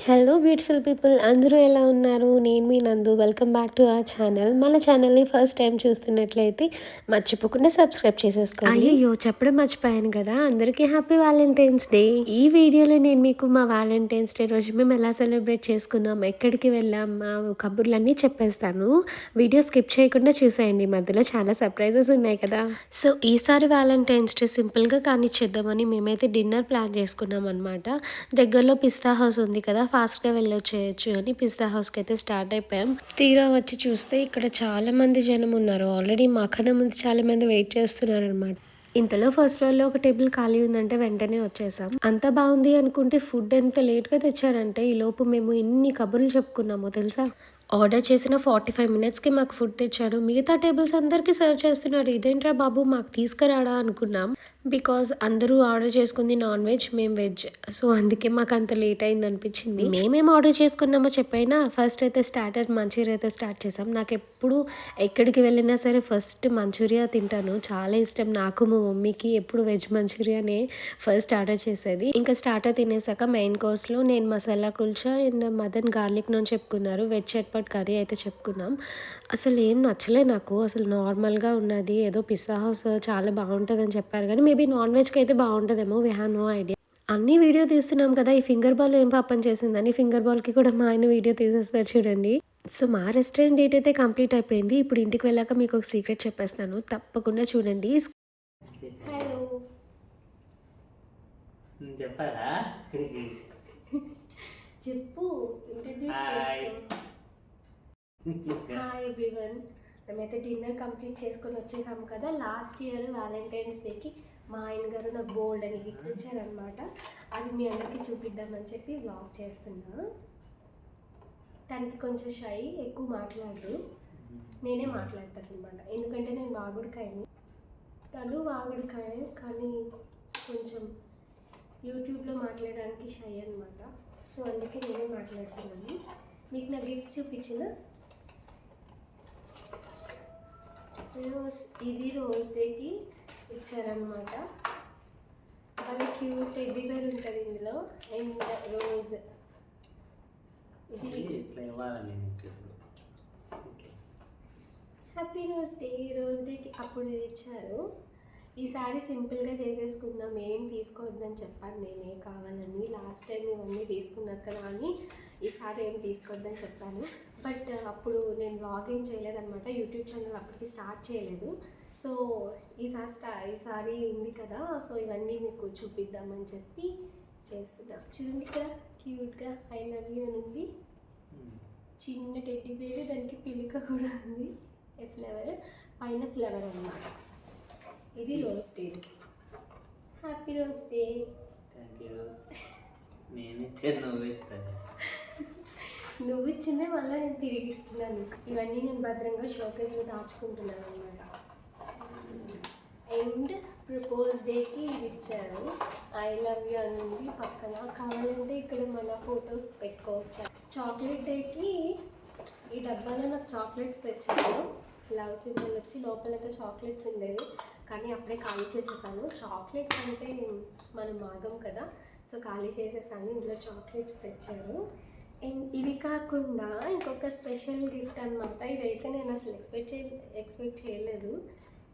Hello beautiful people, అందరూ ఎలా ఉన్నారు? నేను మీ నందు. Welcome back to our channel. మన ఛానల్ని ఫస్ట్ టైం చూస్తున్నట్లయితే మర్చిపోకుండా సబ్స్క్రైబ్ చేసేసుకోండి. అయ్యో చెప్పడం మర్చిపోయాను కదా, అందరికీ హ్యాపీ వ్యాలంటైన్స్ డే. ఈ వీడియోలో నేను మీకు మా వ్యాలంటైన్స్ డే రోజు మేము ఎలా సెలబ్రేట్ చేసుకున్నాం, ఎక్కడికి వెళ్ళాం, మా కబుర్లన్నీ చెప్పేస్తాను. వీడియో స్కిప్ చేయకుండా చూసేయండి, మధ్యలో చాలా సర్ప్రైజెస్ ఉన్నాయి కదా. సో ఈసారి వ్యాలంటైన్స్ డే సింపుల్గా కానిచ్చేద్దామని మేమైతే డిన్నర్ ప్లాన్ చేసుకున్నాం అనమాట. దగ్గరలో పిస్తా హౌస్ ఉంది కదా, ఫాస్ట్గా వెళ్ళొచ్చేయచ్చు అని పిస్తా హౌస్కి అయితే స్టార్ట్ అయిపోయాం. తీరా వచ్చి చూస్తే ఇక్కడ చాలా మంది జనం ఉన్నారు. ఆల్రెడీ మాకన్నా ముందు చాలా మంది వెయిట్ చేస్తున్నారు అనమాట. ఇంతలో ఫస్ట్ ఫ్లోర్లో ఒక టేబుల్ ఖాళీ ఉందంటే వెంటనే వచ్చేసాం. అంత బాగుంది అనుకుంటే ఫుడ్ ఎంత లేట్గా తెచ్చారంటే ఈ లోపు మేము ఎన్ని కబుర్లు చెప్పుకున్నామో తెలుసా. ఆర్డర్ చేసిన 45 మినిట్స్కి మాకు ఫుడ్ తెచ్చాడు. మిగతా టేబుల్స్ అందరికీ సర్వ్ చేస్తున్నాడు. ఇదేంట్రా బాబు మాకు తీసుకురాడా అనుకున్నాం. బికాజ్ అందరూ ఆర్డర్ చేసుకుంది నాన్ వెజ్, మేము వెజ్. సో అందుకే మాకు అంత లేట్ అయింది అనిపించింది. మేమేం ఆర్డర్ చేసుకున్నామో చెప్పైనా ఫస్ట్ అయితే స్టార్టర్ మంచూరియా అయితే స్టార్ట్ చేసాం. నాకు ఎప్పుడు ఎక్కడికి వెళ్ళినా సరే ఫస్ట్ మంచూరియా తింటాను, చాలా ఇష్టం నాకు. మా మమ్మీకి ఎప్పుడు వెజ్ మంచూరియానే ఫస్ట్ ఆర్డర్ చేసేది. ఇంకా స్టార్టర్ తినేసాక మెయిన్ కోర్స్లో నేను masala kulcha and Madan garlic non చెప్పుకున్నారు. వెజ్ చట్పట్ కర్రీ అయితే చెప్పుకున్నాం. అసలు ఏం నచ్చలే నాకు. అసలు నార్మల్గా ఉన్నది. ఏదో పిస్తా హౌస్ చాలా బాగుంటుంది అని చెప్పారు, కానీ మేబీ నాన్ వెజ్కి అయితే బాగుంటుందేమో, వీ హ్యావ్ నో ఐడియా. అన్ని వీడియో తీస్తున్నాం కదా, ఈ ఫింగర్ బాల్ ఏం పాపం చేసిందని ఫింగర్ బాల్కి కూడా మా ఆయన వీడియో తీసేస్తారు చూడండి. సో మా రెస్టారెంట్ డేట్ అయితే కంప్లీట్ అయిపోయింది. ఇప్పుడు ఇంటికి వెళ్ళాక మీకు ఒక సీక్రెట్ చెప్పేస్తాను, తప్పకుండా చూడండి. హలో చెప్పారా? చెప్పు. హాయ్ ఎవ్రీవన్, మేమైతే డిన్నర్ కంప్లీట్ చేసుకొని వచ్చేసాము కదా. లాస్ట్ ఇయర్ వ్యాలంటైన్స్ డేకి మా ఆయన గారు నాకు బోల్డ్ అని గిఫ్ట్స్ ఇచ్చారనమాట. అది మీ అందరికీ చూపిద్దామని చెప్పి వ్లాగ్ చేస్తున్నా. తనకి కొంచెం షై, ఎక్కువ మాట్లాడరు, నేనే మాట్లాడతాను అనమాట. ఎందుకంటే నేను వాగుడుకాయని, తను వాగుడుకాయ, కానీ కొంచెం యూట్యూబ్లో మాట్లాడడానికి షై అనమాట. సో అందుకే నేనే మాట్లాడుతున్నాను. మీకు నా గిఫ్ట్స్ చూపించిన ఇది రోజ్ డేకి ఇచ్చారనమాట. చాలా క్యూట్ టెడ్డీ బేర్ ఉంటుంది ఇందులో, అండ్ రోజ్. ఇది హ్యాపీ రోజ్ డే. రోజ్ డేకి అప్పుడు ఇది ఇచ్చారు. ఈసారి సింపుల్గా చేసేసుకుందాం, ఏం తీసుకోవద్దని చెప్పాను నేనే కావాలని. లాస్ట్ టైం ఇవన్నీ తీసుకున్నారు కదా అని ఈసారి ఏం తీసుకోవద్దని చెప్పాను. బట్ అప్పుడు నేను వ్లాగ్ ఏం చేయలేదన్నమాట, యూట్యూబ్ ఛానల్ అప్పటికి స్టార్ట్ చేయలేదు. సో ఈసారి ఉంది కదా, సో ఇవన్నీ మీకు చూపిద్దామని చెప్పి చేస్తున్నాం. చూడండి ఇక్కడ క్యూట్గా ఐ లవ్ యూ అని ఉంది, చిన్న టెడ్డీ బేర్, దానికి పిలిక కూడా ఉంది. ఫ్లవర్ పైన ఫ్లవర్ అన్నమాట. ఇది rose day. Happy rose day. నువ్వు ఇచ్చిందే మళ్ళీ నేను తిరిగి ఇస్తున్నాను. ఇవన్నీ నేను భద్రంగా షోకేస్లో దాచుకుంటున్నాను అనమాట. అండ్ ప్రపోజ్ డేకి ఇది ఇచ్చారు, ఐ లవ్ యూ అని ఉంది పక్కన. కావాలంటే ఇక్కడ మన ఫొటోస్ పెట్టుకోవచ్చు. చాక్లెట్ డేకి ఈ డబ్బాలో నాకు చాక్లెట్స్ తెచ్చాను. లవ్ సింబల్ వచ్చి లోపలైతే చాక్లెట్స్ ఉండేవి, కానీ అప్పుడే ఖాళీ చేసేసాను. చాక్లెట్ అంటే మనం ఆగం కదా, సో ఖాళీ చేసేసాను. ఇందులో చాక్లెట్స్ తెచ్చారు. అండ్ ఇవి కాకుండా ఇంకొక స్పెషల్ గిఫ్ట్ అనమాట. ఇదైతే నేను అసలు ఎక్స్పెక్ట్ చేయలేదు.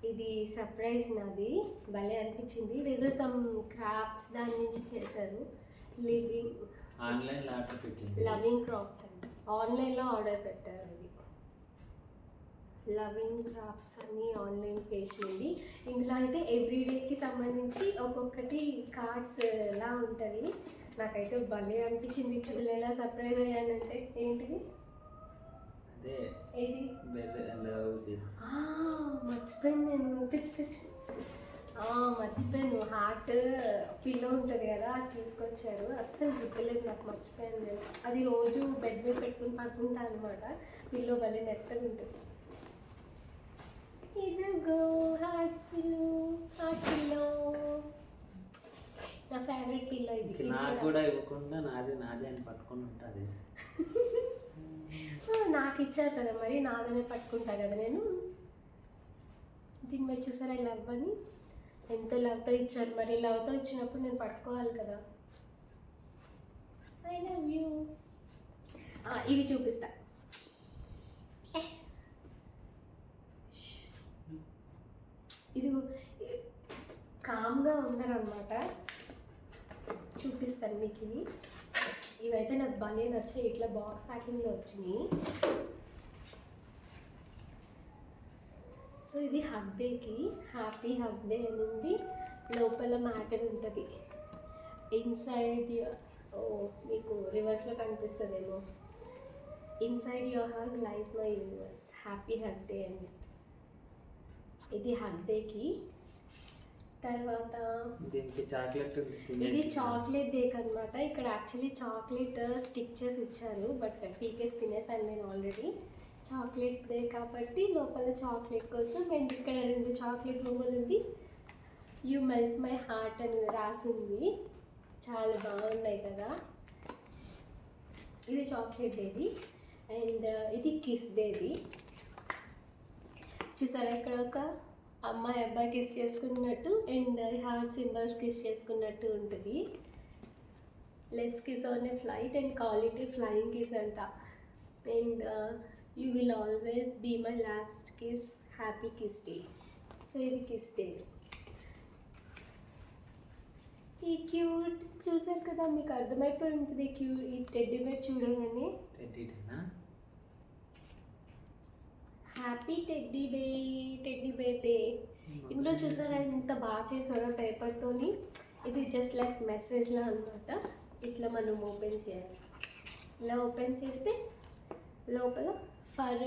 ఇది సర్ప్రైజ్ నాది, భలే అనిపించింది. ఇదేదో సమ్ క్రాఫ్ట్స్ దాని నుంచి చేశారు. లవింగ్ క్రాఫ్ట్స్ అంటే ఆన్లైన్లో ఆర్డర్ పెట్టారు. ఇది లవింగ్ క్రాఫ్ట్స్ అని ఆన్లైన్ పేజ్ నుండి. ఇందులో అయితే ఎవ్రీడేకి సంబంధించి ఒక్కొక్కటి కార్డ్స్ ఎలా ఉంటుంది. నాకైతే భలే అనిపించింది. చూడలే ఎలా సర్ప్రైజ్ అయ్యానంటే. ఏంటిది? ఏది? మర్చిపోయాను నేను, మర్చిపోయాను. హార్ట్ పిల్లో ఉంటుంది కదా, అది తీసుకొచ్చారు. అస్సలు గుర్తులేదు నాకు, మర్చిపోయాను నేను. అది రోజు బెడ్ మీద పెట్టుకుని పడుకుంటాను అనమాట. పిల్లో భలే మెత్తగా ఉంటుంది. ఇదిగో హార్ట్ పిల్లో, నా ఫేవరెట్ పిల్లో. ఇది నాకు కూడా ఇవ్వకుండా నాదే అని పట్టుకొని ఉంటుంది. నాకు ఇచ్చారు కదా, మరి నాదనే పట్టుకుంటా కదా నేను. దీని మీద చూసారా లవ్ అని, ఎంతో లవ్తో ఇచ్చారు. మరి లవ్తో ఇచ్చినప్పుడు నేను పట్టుకోవాలి కదా. I love you. ఇవి చూపిస్తా. ఇది కామ్గా ఉన్నారనమాట. చూపిస్తాను మీకు ఇవి. ఇవైతే నాకు భలే నచ్చాయి, ఇట్లా బాక్స్ ప్యాకింగ్లో వచ్చినాయి. సో ఇది హగ్ డేకి, హ్యాపీ హగ్ డే నుండి లోపల మ్యాటర్ ఉంటుంది. ఇన్సైడ్ మీకు రివర్స్లో కనిపిస్తుందేమో, inside your hug lies my universe, happy hug day అని. ఇది హగ్ డేకి. తర్వాత దీనికి చాక్లెట్ ఇది చాక్లెట్ డేక్ అనమాట. ఇక్కడ యాక్చువల్లీ చాక్లెట్ స్టిక్ చేసి ఇచ్చారు, బట్ పీకేసి తినేసాను నేను ఆల్రెడీ. చాక్లెట్ డే కాబట్టి లోపల చాక్లెట్ కోసం. అండ్ ఇక్కడ 2 చాక్లెట్ బొమ్మలు ఉంది. యూ మెల్ట్ మై హార్ట్ అని రాసింది. చాలా బాగున్నాయి కదా. ఇది చాక్లెట్ డేది. అండ్ ఇది కిస్ డేది. చూసారా ఇక్కడ ఒక అమ్మాయి అబ్బాయి కిస్ చేసుకున్నట్టు అండ్ హార్ట్ సింబల్స్ కిస్ చేసుకున్నట్టు ఉంటుంది. Let's kiss on a flight and call it a flying kiss అంట. And you will always be my last kiss, happy kiss day. So ఇది కిస్ డే. ఈ క్యూట్ చూసారు కదా, మీకు అర్థమైపోయి ఉంటుంది. క్యూట్ ఈ టెడ్డీ బేర్ చూడగానే happy teddy day, teddy bear day. ఇందులో చూసారా ఎంత బాగా చేశారో పేపర్తోని. ఇది జస్ట్ లైక్ మెసేజ్లా అనమాట. ఇట్లా మనం ఓపెన్ చేయాలి. ఇలా ఓపెన్ చేస్తే లోపల for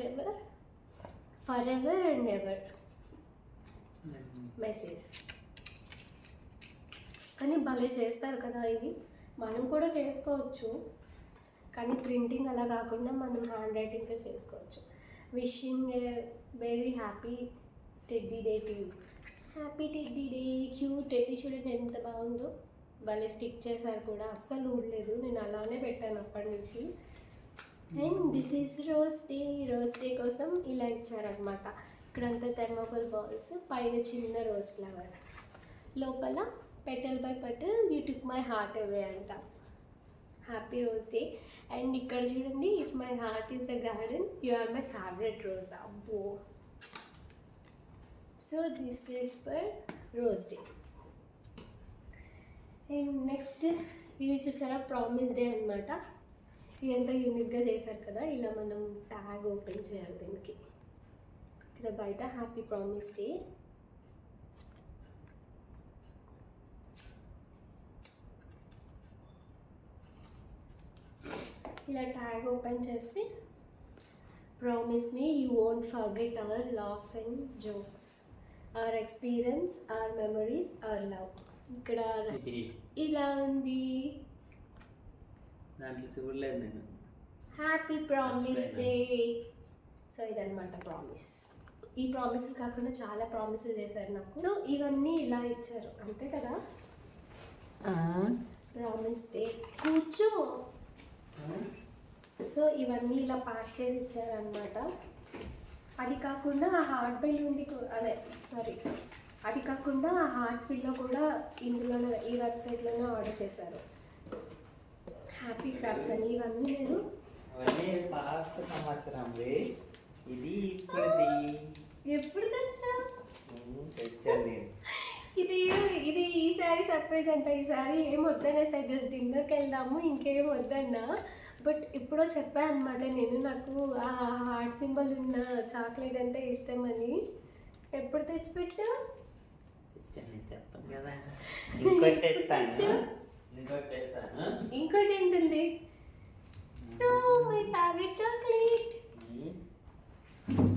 ever and ever message. కానీ భలే చేస్తారు కదా ఇవి. మనం కూడా చేసుకోవచ్చు, కానీ ప్రింటింగ్ అలా కాకుండా మనం హ్యాండ్ రైటింగ్తో చేసుకోవచ్చు. Wishing a very happy teddy day to you. Happy teddy day. Cute teddy చూడండి ఎంత బాగుందో. భలే స్టిక్ చేశారు కూడా, అస్సలు ఊడలేదు. నేను అలానే పెట్టాను అప్పటి నుంచి. And this is rose day. Rose day కోసం ఇలా ఇచ్చారనమాట. ఇక్కడంతా థర్మోకోల్ బాల్స్, పైన చిన్న రోజ్ ఫ్లవర్, లోపల petal by petal you took my heart away అంట. Happy rose day. అండ్ ఇక్కడ చూడండి, if my heart is a garden you are my favourite rose. అబ్బో. So this is for rose day. And next ఇది చూసారా promise day అనమాట. ఇదంతా యూనిక్గా చేశారు కదా. ఇలా మనం ట్యాగ్ ఓపెన్ చేయాలి దీనికి. ఇక్కడ బయట హ్యాపీ ప్రామిస్ డే. ఇలా ట్యాగ్ ఓపెన్ చేస్తే promise me you won't forget our laughs and jokes, our experience, our memories, our love. ఇక్కడ ఇలా ఉంది. దాంట్లో చూడలేదు నేను. Happy promise day. సో ఇదనమాట ప్రామిస్. ఈ ప్రామిస్ కాకుండా చాలా ప్రామిస్లు చేశారు నాకు. సో ఇవన్నీ ఇలా ఇచ్చారు అంతే కదా. ప్రామిస్ డే కూర్చో. సో ఇవన్నీ ఇలా ప్యాక్ చేసి ఇచ్చారనమాట. అది కాకుండా ఆ హార్ట్ బిల్ ఉంది, అదే సారీ, అది కాకుండా ఆ హార్ట్ బిల్లో కూడా ఇందులోనే ఈ వెబ్సైట్లోనే ఆర్డర్ చేశారు. హ్యాపీ క్రాఫ్ట్స్ అని. ఇవన్నీ నేను పాత సంవత్సరం. ఇది ఇప్పుడుది. ఎప్పుడు తెచ్చా? తెచ్చాను నేను. ఇది ఈసారి సర్ప్రైజ్ అంట. ఈసారి ఏం వద్దనే సార్, జస్ట్ డిన్నర్కి వెళ్దాము, ఇంకేం వద్దన్నా. బట్ ఇప్పుడో చెప్పాను అనమాట నేను, నాకు ఆ హార్ట్ సింబల్ ఉన్న చాక్లెట్ అంటే ఇష్టమని. ఎప్పుడు తెచ్చిపెట్టా? చెప్పాను కదా. ఇంకోటి తెస్తాను. ఇంకోటి ఏంటుంది? So my favourite chocolate.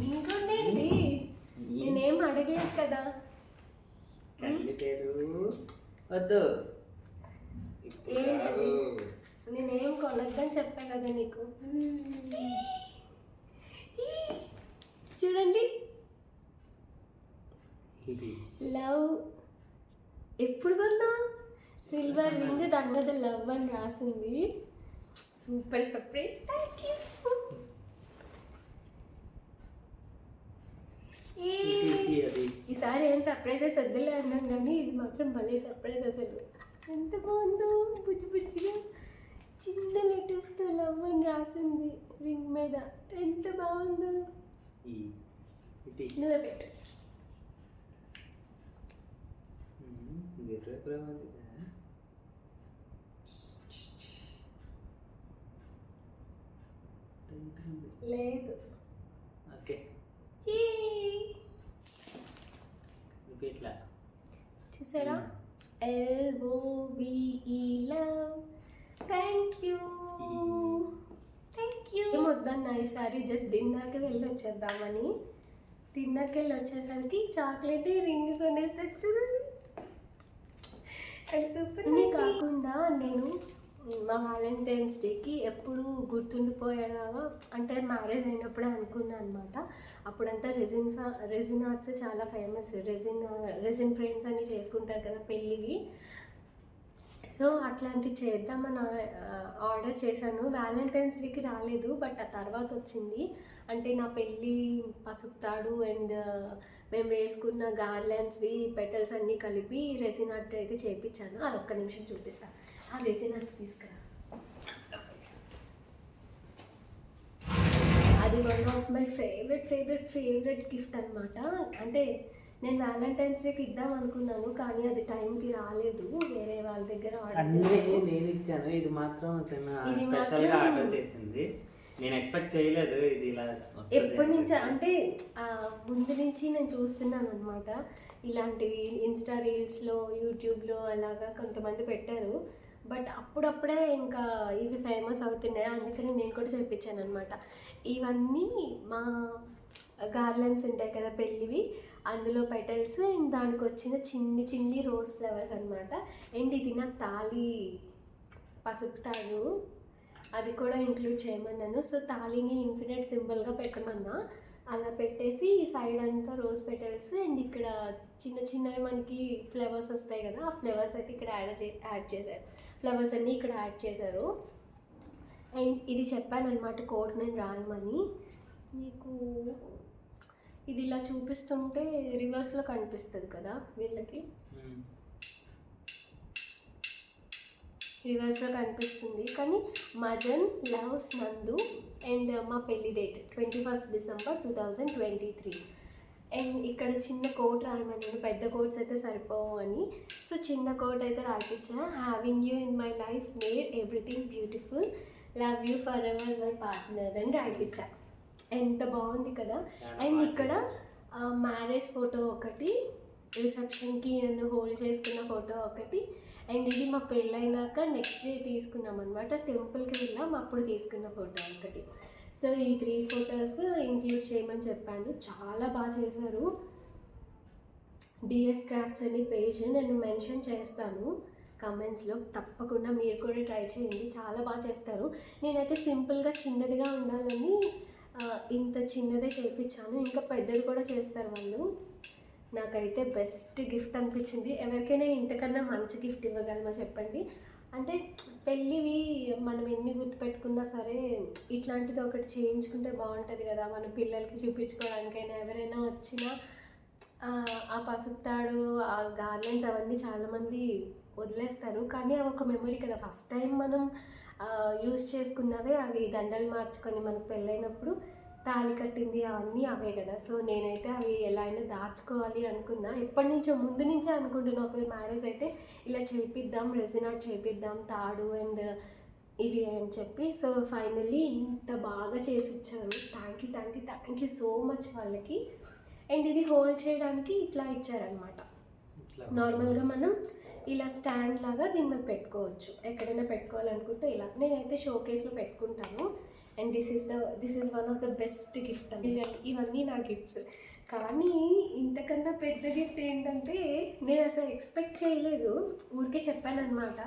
ఇంకోటి ఏంటి? నేనేం అడగలేదు కదా. వద్దు. ఏంటది? నేనేం కొనొద్దని చెప్పా కదా నీకు. చూడండి, లవ్. ఎప్పుడు కొన్నా? సిల్వర్ రింగ్, దాని మీద లవ్ అని రాసింది. Super surprise. Thank you. ఈసారి ఏం సర్ప్రైజెస్ వద్దులే అన్నాను, కానీ ఇది మాత్రం భలే సర్ప్రైజ్. అసలు ఎంత బాగుందో. బుజ్జి బుజ్జిగా చిన్న లెటర్స్తో లవ్ అని రాసింది రింగ్ మీద. ఎంత బాగుందో. ఈ ఇది నువ్వే పెట్టు. లేదు. ఓకే ఇట్లా చూసారా? LOVE love. Thank you. వద్దన్నా ఈసారి జస్ట్ డిన్నర్కి వెళ్ళి వచ్చేద్దామని. డిన్నర్కి వెళ్ళి వచ్చేసరికి చాక్లెట్ రింగ్ కొనేస్తే సూపర్. కాకుండా నేను మా వ్యాలంటైన్స్ డేకి ఎప్పుడు గుర్తుండిపోయేలాగా అంటే మ్యారేజ్ అయినప్పుడే అనుకున్నాను అనమాట. అప్పుడంతా రెజిన్ ఆర్ట్స్ చాలా ఫేమస్. రెజిన్ ఫ్రేమ్స్ అన్ని చేసుకుంటారు కదా పెళ్ళివి. సో అట్లాంటివి చేద్దామని ఆర్డర్ చేశాను. వ్యాలంటైన్స్ డేకి రాలేదు, బట్ ఆ తర్వాత వచ్చింది. అంటే నా పెళ్ళి పసుపు తాడు అండ్ మేము వేసుకున్న గార్లెండ్స్వి పెటల్స్ అన్నీ కలిపి రెసిన్ ఆర్ట్ అయితే చేయించాను. అది ఒక్క నిమిషం చూపిస్తాను. ఆ రెసిన్ ఆర్ట్ తీసుకురా. అది one of my favourite gift అనమాట. అంటే నేను వ్యాలంటైన్స్ డేకి ఇద్దాం అనుకున్నాను, కానీ అది టైంకి రాలేదు. వేరే వాళ్ళ దగ్గర నేను ఇచ్చాను. ఇది మాత్రం స్పెషల్గా ఆర్డర్ చేసింది. నేను ఎక్స్పెక్ట్ చేయలేదు ఇది ఇలా ఎప్పటి నుంచి అంటే ముందు నుంచి నేను చూస్తున్నాను అనమాట. ఇలాంటివి ఇన్స్టా రీల్స్లో యూట్యూబ్లో అలాగా కొంతమంది పెట్టారు. బట్ అప్పుడప్పుడే ఇంకా ఇవి ఫేమస్ అవుతున్నాయి, అందుకని నేను కూడా చేయించాను అనమాట. ఇవన్నీ మా గార్లెండ్స్ ఉంటాయి కదా పెళ్ళివి, అందులో పెటల్స్ అండ్ దానికి వచ్చిన చిన్ని రోజ్ ఫ్లవర్స్ అనమాట. అండ్ ఇది నా తాళి పసుపు తాడు, అది కూడా ఇంక్లూడ్ చేయమన్నాను. సో తాళిని ఇన్ఫినిట్ సింబల్గా పెట్టమన్నా. అలా పెట్టేసి సైడ్ అంతా రోజ్ పెటల్స్ అండ్ ఇక్కడ చిన్నవి మనకి ఫ్లవర్స్ వస్తాయి కదా, ఆ ఫ్లవర్స్ అయితే ఇక్కడ యాడ్ చేశారు. ఫ్లవర్స్ అన్నీ ఇక్కడ యాడ్ చేశారు. అండ్ ఇది చెప్పాను అనమాట కోట్ నేను రాయమని. మీకు ఇది ఇలా చూపిస్తుంటే రివర్స్లో కనిపిస్తుంది కదా, వీళ్ళకి రివర్స్లో కనిపిస్తుంది. కానీ మదన్ లవ్స్ నందు అండ్ మా పెళ్లి డేట్ 21 డిసెంబర్ 2023. అండ్ ఇక్కడ చిన్న కోట్ రాయమని, నేను పెద్ద కోట్స్ అయితే సరిపోవు అని. సో చిన్న కోట్ అయితే రాయించా. Having you in my life made everything beautiful, love you forever my partner అని రాయించా. ఎంత బాగుంది కదా. అండ్ ఇక్కడ మ్యారేజ్ ఫోటో ఒకటి, రిసెప్షన్కి నన్ను హోల్డ్ చేసుకున్న ఫోటో ఒకటి, అండ్ ఇది మా పెళ్ళైనాక నెక్స్ట్ డే తీసుకున్నాం అనమాట. టెంపుల్కి వెళ్ళాం, అప్పుడు తీసుకున్న ఫోటో ఒకటి. సో ఈ 3 ఫొటోస్ ఇంక్లూడ్ చేయమని చెప్పాను. చాలా బాగా చేశారు. డిఎస్ క్రాఫ్ట్స్ అనే పేజ్ నేను మెన్షన్ చేస్తాను కమెంట్స్లో, తప్పకుండా మీరు కూడా ట్రై చేయండి. చాలా బాగా చేస్తారు. నేనైతే సింపుల్గా చిన్నదిగా ఉండాలని ఇంత చిన్నదే చేయించాను. ఇంకా పెద్దది కూడా చేస్తారు వాళ్ళు. నాకైతే బెస్ట్ గిఫ్ట్ అనిపించింది. ఎవరికైనా ఇంతకన్నా మంచి గిఫ్ట్ ఇవ్వగలమా చెప్పండి. అంటే పెళ్ళివి మనం ఎన్ని గుర్తుపెట్టుకున్నా సరే ఇట్లాంటిది ఒకటి చేయించుకుంటే బాగుంటుంది కదా, మన పిల్లలకి చూపించుకోవడానికైనా. ఎవరైనా వచ్చినా ఆ పసుపు తాడు, ఆ గార్లెండ్స్ అవన్నీ చాలామంది వదిలేస్తారు, కానీ అవి ఒక మెమరీ కదా. ఫస్ట్ టైం మనం యూజ్ చేసుకున్నవే అవి, దండలు మార్చుకొని మనకు పెళ్ళైనప్పుడు తాళి కట్టింది అవన్నీ అవే కదా. సో నేనైతే అవి ఎలా అయినా దాచుకోవాలి అనుకున్నా. ఎప్పటి నుంచో ముందు నుంచే అనుకుంటున్నా, ఒకవేళ మ్యారేజ్ అయితే ఇలా చేపిద్దాం, రెసిన్ ఆర్ట్ చేపిద్దాం తాడు అండ్ ఇవి అని చెప్పి. సో ఫైనల్లీ ఇంత బాగా చేసి ఇచ్చారు. థ్యాంక్ యూ సో మచ్ వాళ్ళకి. అండ్ ఇది హోల్డ్ చేయడానికి ఇట్లా ఇచ్చారనమాట. నార్మల్గా మనం ఇలా స్టాండ్ లాగా దీని మీద పెట్టుకోవచ్చు, ఎక్కడైనా పెట్టుకోవాలనుకుంటే ఇలా. నేనైతే షోకేస్లో పెట్టుకుంటాను. And this is one of the best gift అండి. ఇవన్నీ నా గిఫ్ట్స్. కానీ ఇంతకన్నా పెద్ద గిఫ్ట్ ఏంటంటే, నేను అసలు ఎక్స్పెక్ట్ చేయలేదు, ఊరికే చెప్పాను అనమాట.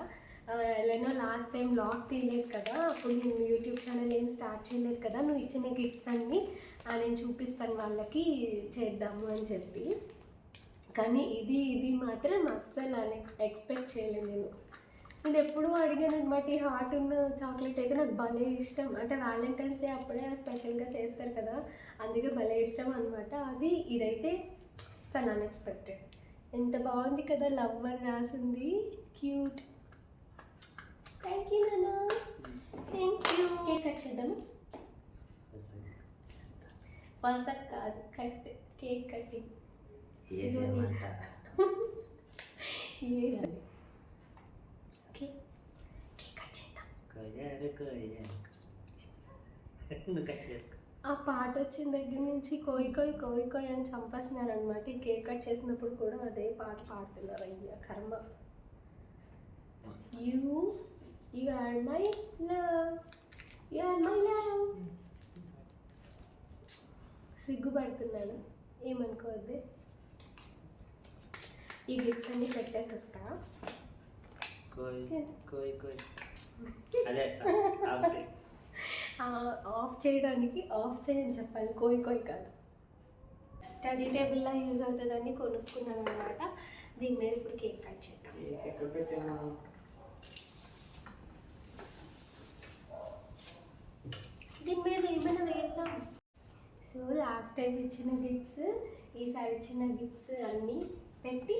ఎలానో లాస్ట్ టైం లాక్ తీయలేదు కదా, అప్పుడు నేను యూట్యూబ్ ఛానల్ ఏం స్టార్ట్ చేయలేదు కదా, నువ్వు ఇచ్చిన గిఫ్ట్స్ అన్నీ నేను చూపిస్తాను వాళ్ళకి, చేద్దాము అని చెప్పి. కానీ ఇది మాత్రం అస్సలు ఎక్స్పెక్ట్ చేయలేదు. నేను ఎప్పుడూ అడిగాను అనమాట, ఈ హార్ట్ ఉన్న చాక్లెట్ అయితే నాకు భలే ఇష్టం. అంటే వ్యాలంటైన్స్ డే అప్పుడే స్పెషల్గా చేస్తారు కదా, అందుకే భలే ఇష్టం అనమాట. ఇదైతే అస్సలు అన్ఎక్స్పెక్టెడ్. ఎంత బాగుంది కదా, లవ్ అని రాసింది, క్యూట్. థ్యాంక్ యూ నాన్న, థ్యాంక్ యూ. కట్ చేద్దాము. ఫస్ట్ కాదు, కట్, కేక్ కటింగ్. ఆ పాట వచ్చిన దగ్గర నుంచి కోయి కోయి కోయి కోయి అని చంపేస్తున్నారు అనమాట. ఈ కేక్ కట్ చేసినప్పుడు కూడా అదే పాట పాడుతున్నారు. అయ్యా కర్మ. You are my love, you are my love. సిగ్గుపడుతున్నాను, ఏమనుకోవద్దు. ఈ గిఫ్ట్స్ అన్ని పెట్టేసి వస్తా. ఆఫ్ చేయడానికి ఆఫ్ చేయని చెప్పాలి, కోయి కోయి కాదు. స్టడీ టేబుల్లో యూజ్ అవుతుందని కొనుక్కున్నాను అనమాట. దీని మీద ఇప్పుడు కేక్ కట్ చేద్దాం. దీని మీద ఏమైనా వేద్దాం. సో లాస్ట్ టైం ఇచ్చిన గిఫ్ట్స్, ఈసారి ఇచ్చిన గిఫ్ట్స్ అన్నీ పెట్టి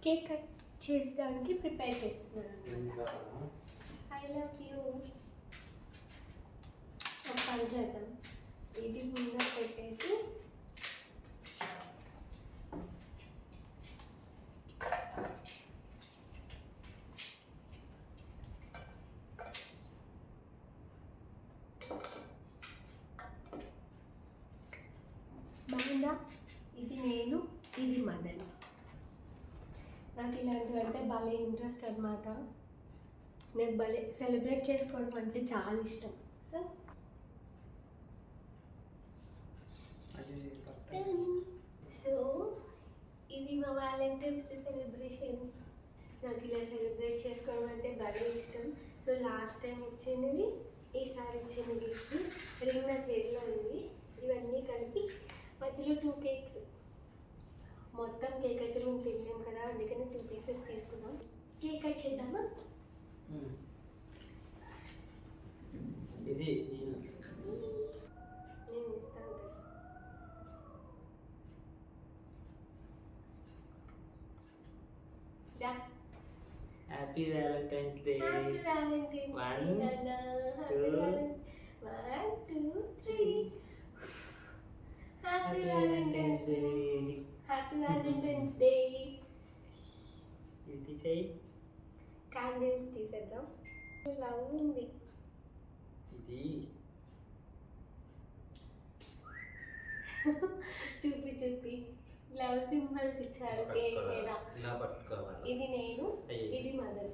కేక్ కట్ చేసడానికి ప్రిపేర్ చేస్తున్నాను. I love you. ఒక పని చేద్దాం, ఇది ముందు పెట్టేసి బాగుందా? ఇది నేను, ఇది మదన్. నాకు ఇలాంటివి అంటే భలే ఇంట్రెస్ట్ అనమాట. నాకు భలే సెలబ్రేట్ చేసుకోవడం అంటే చాలా ఇష్టం. సో ఇది మా వ్యాలంటైన్స్ డే సెలబ్రేషన్. నాకు ఇలా సెలబ్రేట్ చేసుకోవడం అంటే భలే ఇష్టం. సో లాస్ట్ టైం ఇచ్చినవి, ఈసారి ఇచ్చిన గిఫ్ట్స్, రింగ్ నా చేతిలో ఉంది. ఇవన్నీ కలిపి మధ్యలో 2 కేక్స్. మొత్తం కేక్ అయితే మేము తినలేం కదా, అందుకని 2 పీసెస్ తీసుకున్నాం. కేక్ కట్ చేద్దామా? ఇది నేను ఇస్తాను. Happy valentine's day. Happy valentine's day. 1 2 3. Happy valentine's day. Happy valentine's day. ఇది చేయి. క్యాండిల్స్ తీసేద్దాం. లవ్ ఉంది. ఇది చూపి లవ్ సింబల్స్ ఇచ్చారు కేక్ మీద. ఇలా పట్టుకోవాలి. ఇది నేను, ఇది మదర్.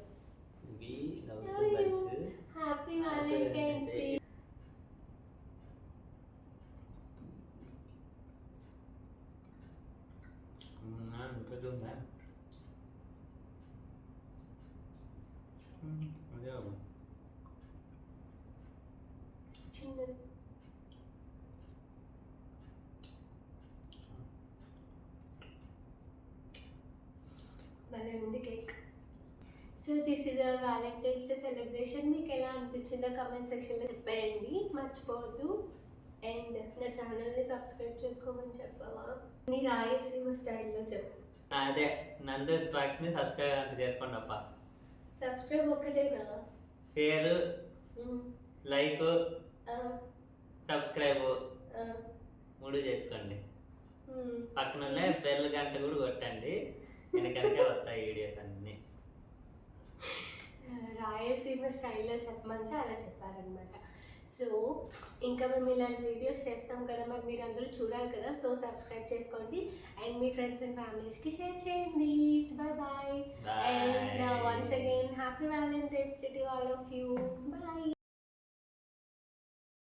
ఇవి love symbols. Happy valentine's day. చూద్దా అదే చిన్నది. భలే ఉంది cake. So this is our valentine's day celebration. మీకు ఎలా అనిపించిందో కమెంట్ సెక్షన్లో చెప్పేయండి, మర్చిపోవద్దు. అండ్ నా ఛానల్ని సబ్స్క్రైబ్ చేసుకోమని చెప్పవా? నీ రాయలసీమ స్టైల్లో చెప్పు. అదే నందు స్టాక్స్ని సబ్స్క్రైబ్ చేసుకోండి అప్ప. సబ్స్క్రైబ్ ఒక్కటేనా? షేర్, లైక్, సబ్స్క్రైబ్ 3 చేసుకోండి. పక్కన బెల్ గంట కూడా కొట్టండి, వెనకనకే వస్తాయి వీడియోస్ అన్నీ. రాయలసీమ స్టైల్లో చెప్పమంటే అలా చెప్పారనమాట. సో ఇంకా మేము ఇలాంటి వీడియోస్ చేస్తాం కదా, మరి మీరు అందరూ చూడాలి కదా. సో సబ్స్క్రైబ్ చేసుకోండి అండ్ మీ ఫ్రెండ్స్ అండ్ ఫ్యామిలీస్కి షేర్ చేయండి. Bye and once again happy valentine's day to all of you. Bye.